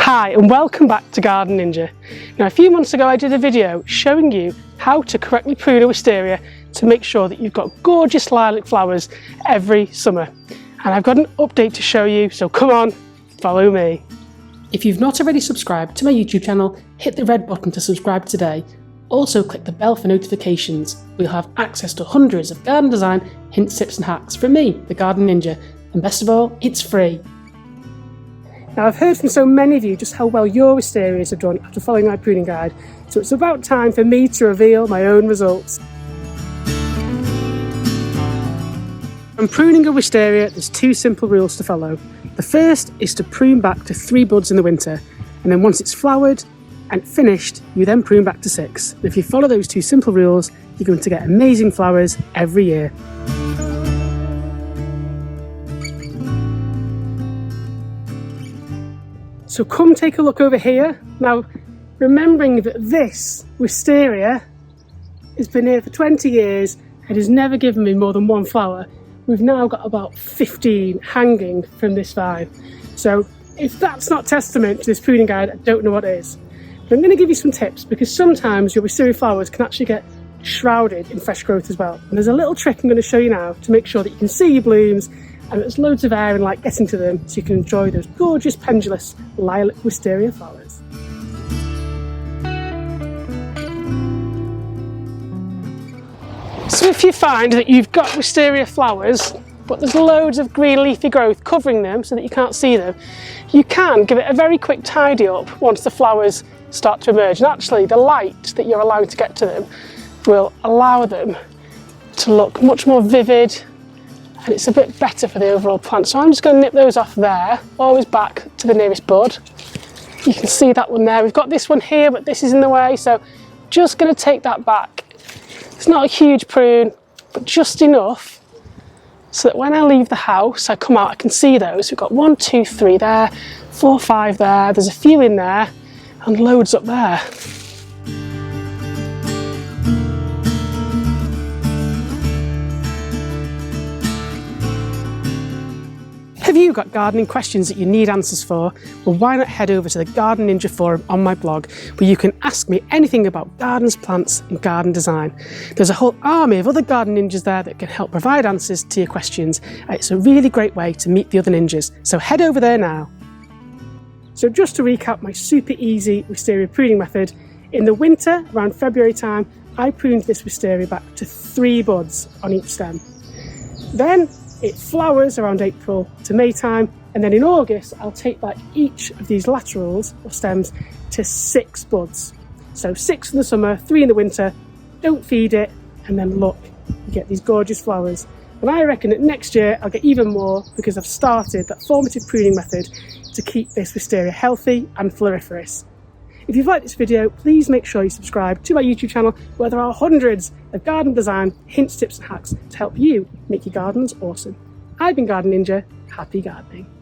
Hi and welcome back to Garden Ninja. Now a few months ago I did a video showing you how to correctly prune a wisteria to make sure that you've got gorgeous lilac flowers every summer. And I've got an update to show you, so come on, follow me. If you've not already subscribed to my YouTube channel, hit the red button to subscribe today. Also click the bell for notifications. We'll have access to hundreds of garden design hints, tips and hacks from me, the Garden Ninja. And best of all, it's free. Now I've heard from so many of you just how well your wisterias have done after following my pruning guide, so it's about time for me to reveal my own results. When pruning a wisteria, there's two simple rules to follow. The first is to prune back to 3 buds in the winter, and then once it's flowered and finished, you then prune back to 6. And if you follow those two simple rules, you're going to get amazing flowers every year. So come take a look over here. Now, remembering that this wisteria has been here for 20 years and has never given me more than 1 flower, we've now got about 15 hanging from this vine. So if that's not testament to this pruning guide, I don't know what is. But I'm going to give you some tips, because sometimes your wisteria flowers can actually get shrouded in fresh growth as well. And there's a little trick I'm going to show you now to make sure that you can see your blooms and there's loads of air and light getting to them, so you can enjoy those gorgeous pendulous lilac wisteria flowers. So if you find that you've got wisteria flowers but there's loads of green leafy growth covering them so that you can't see them, you can give it a very quick tidy up once the flowers start to emerge. And actually the light that you're allowing to get to them will allow them to look much more vivid, and it's a bit better for the overall plant. So I'm just going to nip those off there, always back to the nearest bud. You can see that one there. We've got this one here, but this is in the way, so just going to take that back. It's not a huge prune, but just enough so that when I leave the house, I come out, I can see those. We've got 1, 2, 3 there, 4, 5 there, there's a few in there, and loads up there. Have you got gardening questions that you need answers for? Well, why not head over to the Garden Ninja forum on my blog, where you can ask me anything about gardens, plants and garden design. There's a whole army of other garden ninjas there that can help provide answers to your questions. It's a really great way to meet the other ninjas, so head over there now. So just to recap my super easy wisteria pruning method, in the winter, around February time, I pruned this wisteria back to 3 buds on each stem. Then it flowers around April to May time, and then in August I'll take back each of these laterals or stems to 6 buds. So 6 in the summer, 3 in the winter, don't feed it, and then look, you get these gorgeous flowers. And I reckon that next year I'll get even more, because I've started that formative pruning method to keep this wisteria healthy and floriferous. If you've liked this video, please make sure you subscribe to my YouTube channel, where there are hundreds of garden design hints, tips and hacks to help you make your gardens awesome. I've been Garden Ninja, happy gardening.